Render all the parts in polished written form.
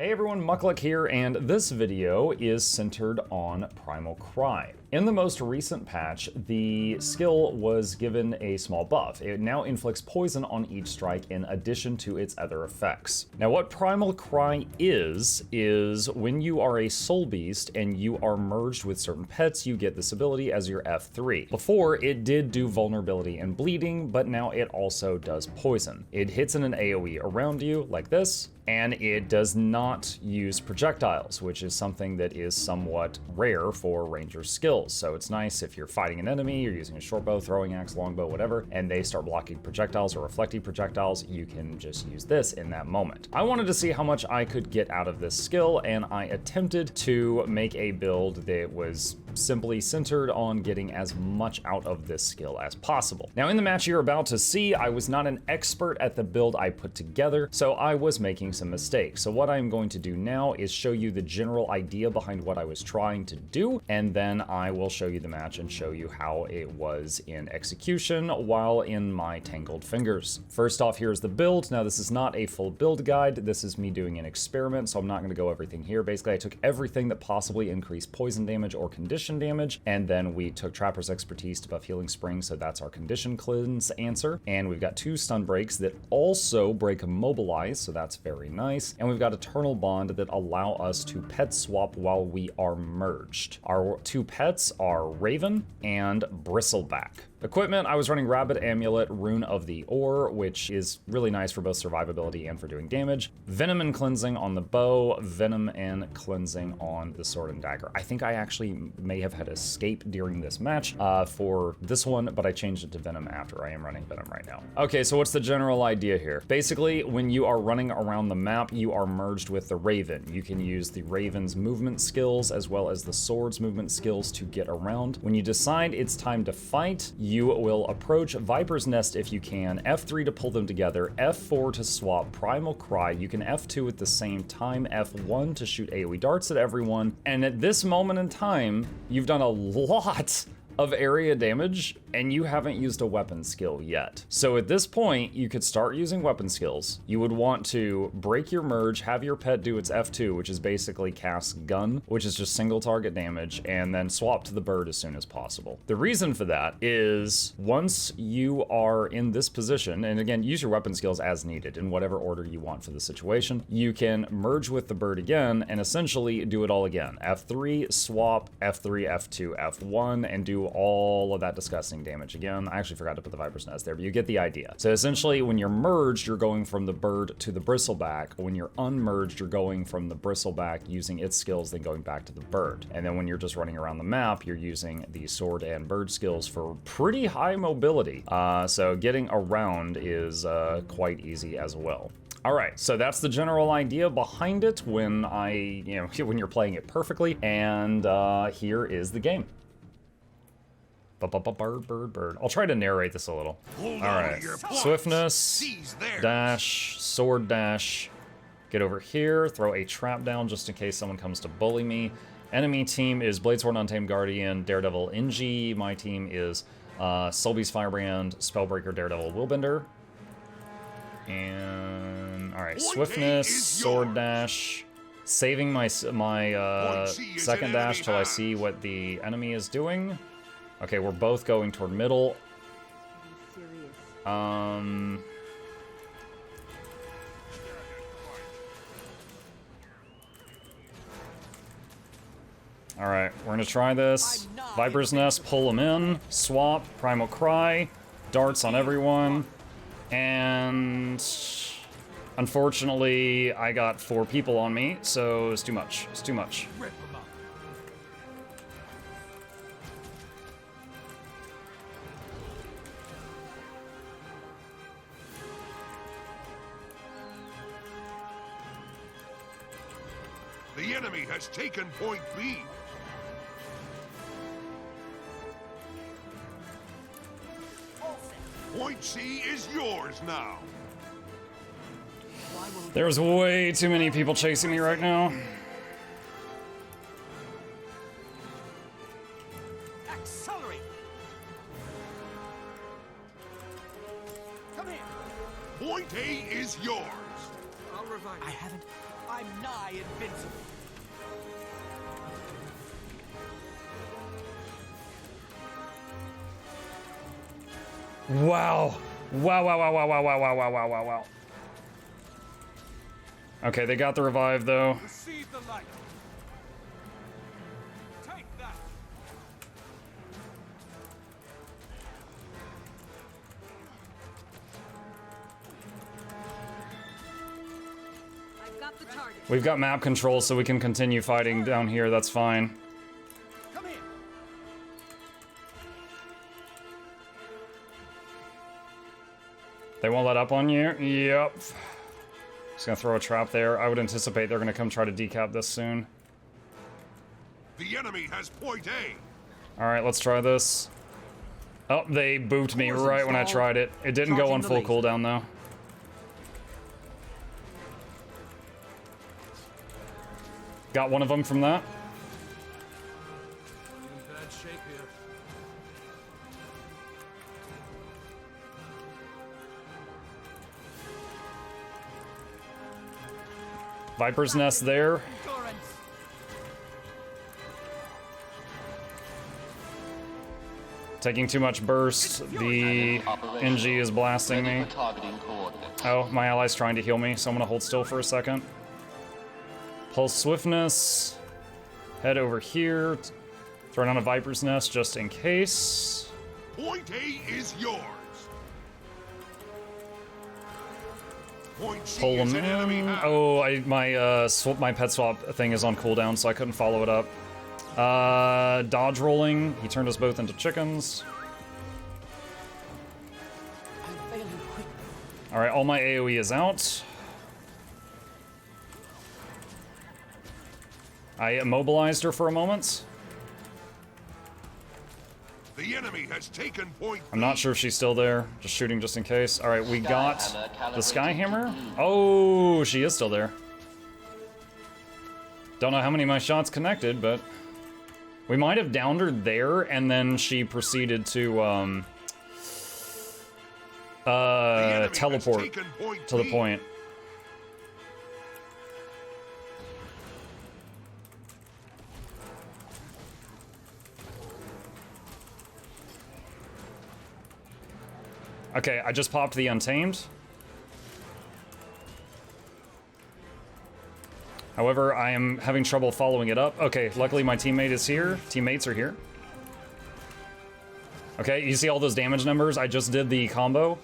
Hey everyone, Muckluck here, and this video is centered on Primal Cry. In the most recent patch, the skill was given a small buff. It now inflicts poison on each strike in addition to its other effects. Now what Primal Cry is when you are a soul beast and you are merged with certain pets, you get this ability as your F3. Before, it did do vulnerability and bleeding, but now it also does poison. It hits in an AoE around you, like this, and it does not use projectiles, which is something that is somewhat rare for ranger skills. So it's nice if you're fighting an enemy, you're using a short bow, throwing axe, longbow, whatever, and they start blocking projectiles or reflecting projectiles, you can just use this in that moment. I wanted to see how much I could get out of this skill, and I attempted to make a build that was simply centered on getting as much out of this skill as possible. Now in the match you're about to see, I was not an expert at the build I put together, so I was making some mistakes. So what I'm going to do now is show you the general idea behind what I was trying to do, and then I will show you the match and show you how it was in execution while in my tangled fingers. First off, here's the build. Now this is not a full build guide, this is me doing an experiment, so I'm not gonna go everything here. Basically, I took everything that possibly increased poison damage or condition damage, and then we took Trapper's Expertise to buff Healing Spring, so that's our condition cleanse answer. And we've got 2 stun breaks that also break Immobilize, so that's very nice. And we've got Eternal Bond that allow us to pet swap while we are merged. Our 2 pets are Raven and Bristleback. Equipment, I was running Rabbit Amulet, Rune of the Ore, which is really nice for both survivability and for doing damage. Venom and Cleansing on the bow, Venom and Cleansing on the sword and dagger. I think I actually may have had Escape during this match for this one, but I changed it to Venom after. I am running Venom right now. Okay, so what's the general idea here? Basically, when you are running around the map, you are merged with the Raven. You can use the Raven's movement skills as well as the sword's movement skills to get around. When you decide it's time to fight, you will approach Viper's Nest if you can, F3 to pull them together, F4 to swap Primal Cry, you can F2 at the same time, F1 to shoot AoE darts at everyone, and at this moment in time, you've done a lot of area damage, and you haven't used a weapon skill yet. So at this point, you could start using weapon skills. You would want to break your merge, have your pet do its F2, which is basically cast gun, which is just single target damage, and then swap to the bird as soon as possible. The reason for that is once you are in this position, and again, use your weapon skills as needed in whatever order you want for the situation, you can merge with the bird again and essentially do it all again. F3, swap, F3, F2, F1, and do all of that disgusting damage again. I actually forgot to put the Viper's Nest there, but you get the idea. So essentially, when you're merged, you're going from the bird to the bristleback. When you're unmerged, you're going from the bristleback using its skills, then going back to the bird. And then when you're just running around the map, you're using the sword and bird skills for pretty high mobility. So getting around is quite easy as well. All right, so that's the general idea behind it when when you're playing it perfectly. And here is the game. Bird. I'll try to narrate this a little. All right, swiftness, dash, sword dash, get over here, throw a trap down just in case someone comes to bully me. Enemy team is Bladesword, Untamed Guardian, Daredevil, NG. My team is Soulbeast, Firebrand, Spellbreaker, Daredevil, Willbender. And all right, swiftness, sword dash, saving my second dash till I see what the enemy is doing. Okay, we're both going toward middle. All right, we're gonna try this. Viper's Nest, pull them in, swap, Primal Cry, darts on everyone, and unfortunately, I got 4 people on me, so it's too much, it's too much. The enemy has taken point B. Point C is yours now. There's way too many people chasing me right now. Accelerate. Come here. Point A is yours. I'll revive. I haven't. I'm not die invincible. Wow. Wow, wow, wow, wow, wow, wow, wow, wow, wow, wow, wow. Okay, they got the revive, though. Receive the light. Take that. I've got the target. We've got map control, so we can continue fighting down here. That's fine. Come here. They won't let up on you? Yep. Just gonna throw a trap there. I would anticipate they're gonna come try to decap this soon. The enemy has point A. Alright, let's try this. Oh, they booped me right when I tried it. It didn't go on full cooldown, though. Got one of them from that. In bad shape here. Viper's Nest there. Endurance. Taking too much burst. The NG is blasting me. Oh, my ally's trying to heal me, so I'm gonna hold still for a second. Pulse Swiftness. Head over here. Throw down a Viper's Nest just in case. Point A is yours. Point C Pull is him an enemy in. house. Oh, my pet swap thing is on cooldown, so I couldn't follow it up. Dodge rolling. He turned us both into chickens. I'm failing quickly. Alright, all my AoE is out. I immobilized her for a moment. The enemy has taken point B. I'm not sure if she's still there. Just shooting just in case. Alright, we got the Skyhammer. Oh, she is still there. Don't know how many of my shots connected, but we might have downed her there, and then she proceeded to teleport to the point. Okay, I just popped the Untamed. However, I am having trouble following it up. Okay, luckily my teammate is here. Teammates are here. Okay, you see all those damage numbers? I just did the combo.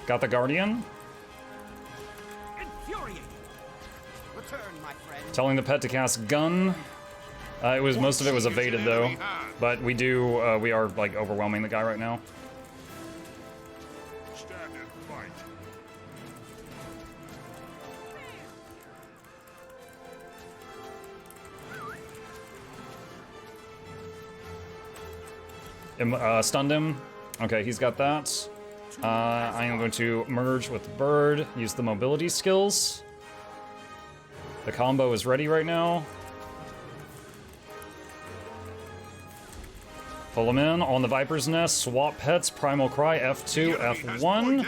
Got the Guardian. Infuriating. Return, my friend. Telling the pet to cast Gun. Most of it was evaded though. But we are like overwhelming the guy right now. Stand and fight. Stunned him. Okay, he's got that. I am going to merge with the bird, use the mobility skills. The combo is ready right now. Pull him in on the Viper's Nest, swap pets, Primal Cry, F2, F1.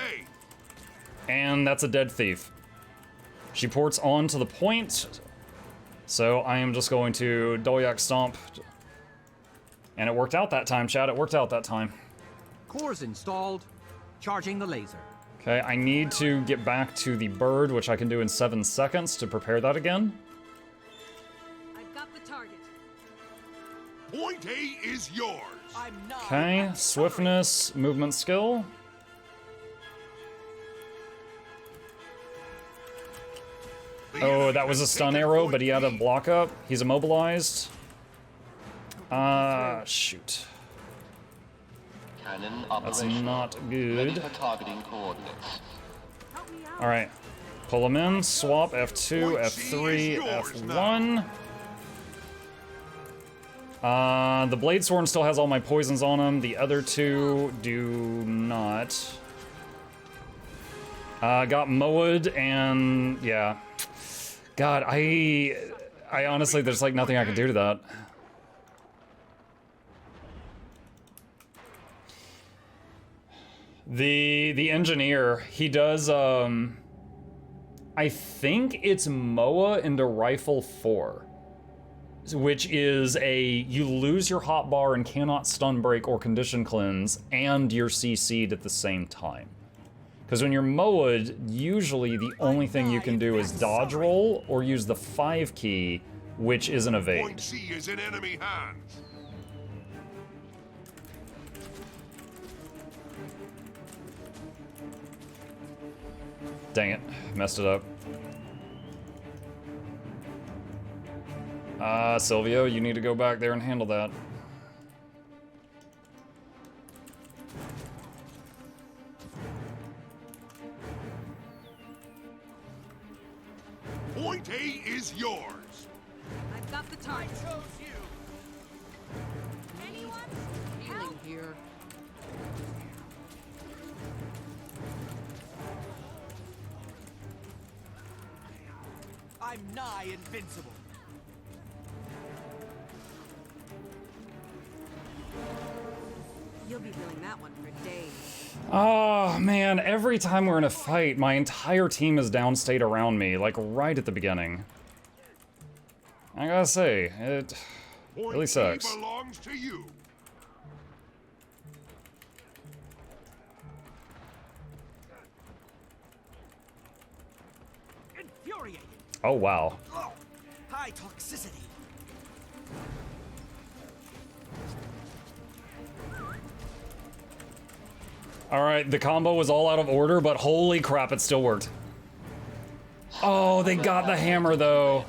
And that's a dead thief. She ports on to the point. So I am just going to Dolyak Stomp. And it worked out that time, chat. It worked out that time. Cores installed. Charging the laser. Okay, I need to get back to the bird, which I can do in 7 seconds to prepare that again. I've got the target. Point A is yours. I'm not. Okay, swiftness, movement skill. Oh, that was a stun arrow, but he had a block up. He's immobilized. Shoot. Cannon That's operational. not Ready good. for targeting coordinates. Help me out. Alright. Pull him in, swap, F2, F3, F1. The Bladesworn still has all my poisons on him. The other two do not. Got Moed and yeah. God, I honestly, there's like nothing I can do to that. The engineer, he does I think it's MOA into Rifle 4, which is you lose your hotbar and cannot stun break or condition cleanse, and you're CC'd at the same time. Because when you're MOA'd, usually the only thing you can do is dodge roll or use the 5 key, which is an evade. Point C is in enemy hands. Dang it, messed it up. Silvio, you need to go back there and handle that. Point A is yours. I've got the target. I chose you. Anyone? Healing Help? here. I'm nigh invincible. You'll be feeling that one for days. Oh man, every time we're in a fight, my entire team is downstate around me, like right at the beginning. I gotta say, it Point really sucks. B belongs to you. Infuriating. Oh wow. Oh, high toxicity. Alright, the combo was all out of order, but holy crap, it still worked. Oh, they got the hammer though.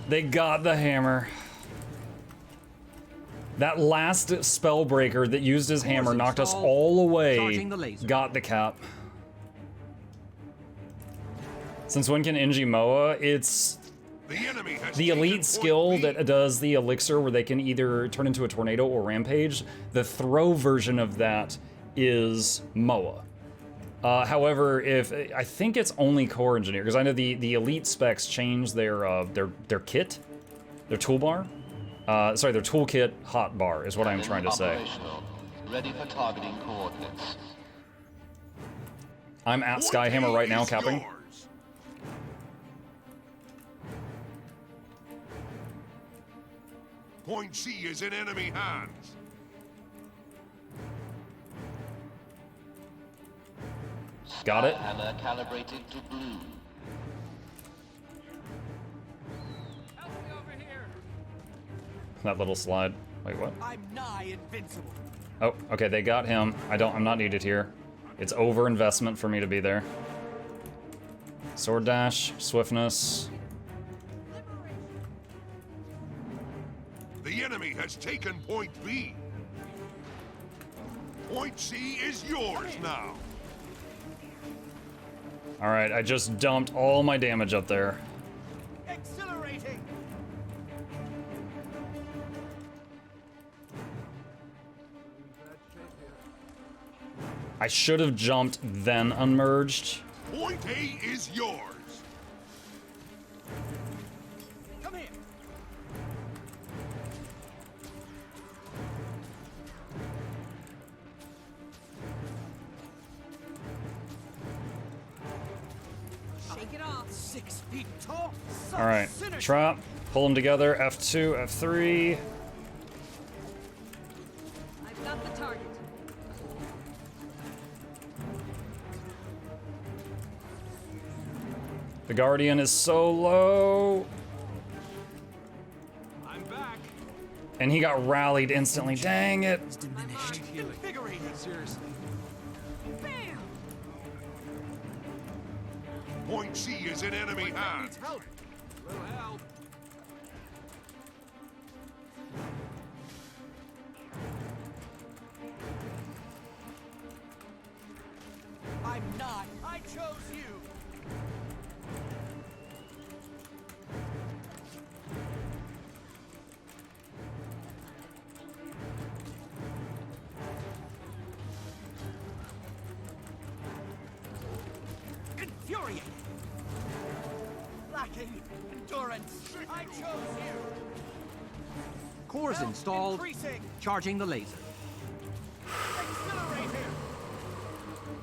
They got the hammer. That last spellbreaker that used his hammer knocked us all away. Charging the laser. Got the cap. Since when can Inji Moa? It's The enemy has the taken elite point skill B. that does the elixir where they can either turn into a tornado or rampage. The throw version of that is Moa. However, I think it's only core engineer, because I know the elite specs change their kit, their toolbar. Sorry, their toolkit hotbar is what I'm trying to say. Operational. Ready for targeting coordinates. I'm at Point Skyhammer A right now, is capping. yours. Point C is in enemy hands. Got it. Hammer calibrated to blue. Help me over here. That little slide. Wait, what? I'm nigh invincible. Oh, okay, they got him. I'm not needed here. It's over investment for me to be there. Sword dash, swiftness. The enemy has taken point B. Point C is yours now. All right, I just dumped all my damage up there. Exhilarating. I should have jumped, then unmerged. Point A is yours. Come here. Shake it off. 6 feet tall. All right, trap, pull them together, F2, F3. I've got the target. The Guardian is so low. I'm back. And he got rallied instantly, dang it. Diminished. Invigorating. Seriously. Bam! Point C is in enemy hands. Help. Little help. I'm not. I chose you. Infuriating. Lacking endurance. I chose you. Cores Oh, installed. increasing. Charging the laser.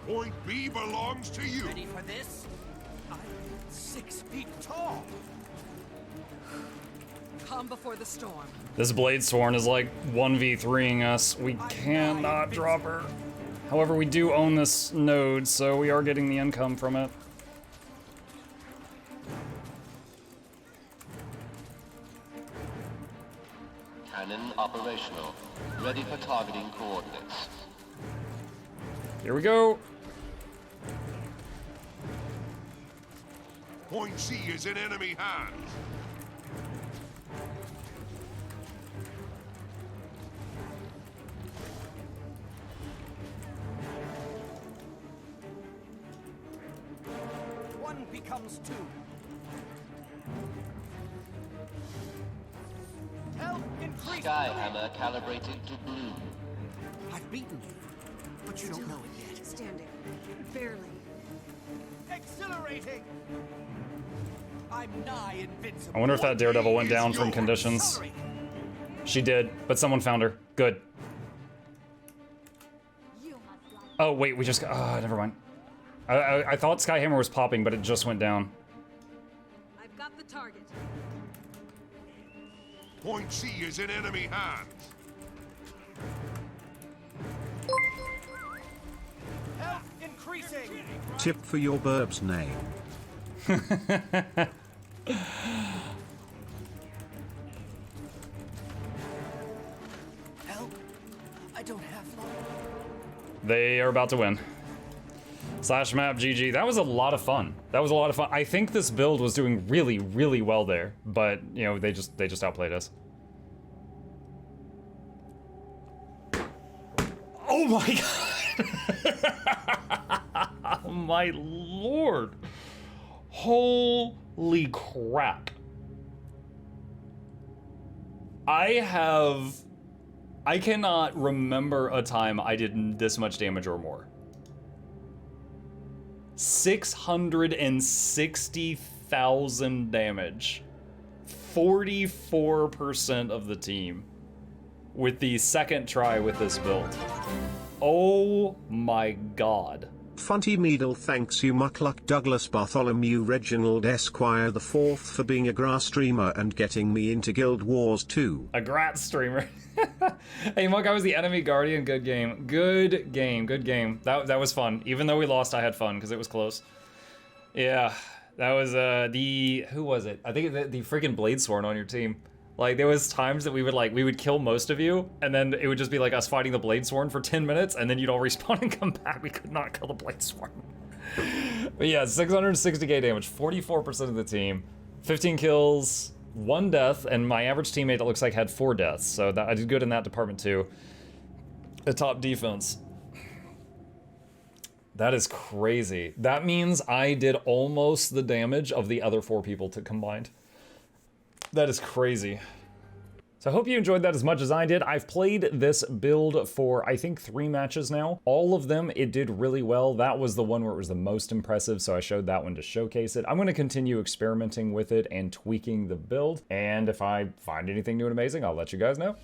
Point B belongs to you. Ready for this? I'm 6 feet tall. Calm before the storm. This Blade Sworn is like 1v3ing us. We cannot drop her. However, we do own this node, so we are getting the income from it. Cannon operational. Ready for targeting coordinates. Here we go. Point C is in enemy hands. One becomes 2. Help increase. Skyhammer calibrated to blue. I've beaten you, but you don't know it yet. Standing. Barely. Exhilarating. I'm nigh invincible. I wonder if that Daredevil went down from conditions. Accelerating. She did, but someone found her. Good. Oh, wait, we just got... Oh, never mind. I thought Skyhammer was popping, but it just went down. I've got the target. Point C is in enemy hands. Health increasing. Tip for your burb's name. Help. I don't have long. They are about to win. Slash map GG. That was a lot of fun. That was a lot of fun. I think this build was doing really, really well there, but you know, they just outplayed us. Oh my god. Oh my lord. Holy crap. I cannot remember a time I did this much damage or more. 660,000 damage. 44% of the team with the second try with this build. Oh my god. Funty Meadle thanks you Muckluck Douglas Bartholomew Reginald Esquire the Fourth for being a grass streamer and getting me into Guild Wars 2. A Grat streamer. Hey Muck, I was the enemy guardian. Good game. Good game. Good game. That was fun. Even though we lost, I had fun because it was close. Yeah, that was who was it? I think the freaking Blade Sworn on your team. Like there was times that we would kill most of you, and then it would just be like us fighting the Blade Sworn for 10 minutes, and then you'd all respawn and come back. We could not kill the Blade Sworn. But yeah, 660k damage, 44% of the team, 15 kills, 1 death, and my average teammate, it looks like, had 4 deaths, so I did good in that department too. The top defense. That is crazy. That means I did almost the damage of the other 4 people combined. That is crazy. So I hope you enjoyed that as much as I did. I've played this build for, I think, 3 matches now. All of them, it did really well. That was the one where it was the most impressive, so I showed that one to showcase it. I'm going to continue experimenting with it and tweaking the build, and if I find anything new and amazing, I'll let you guys know.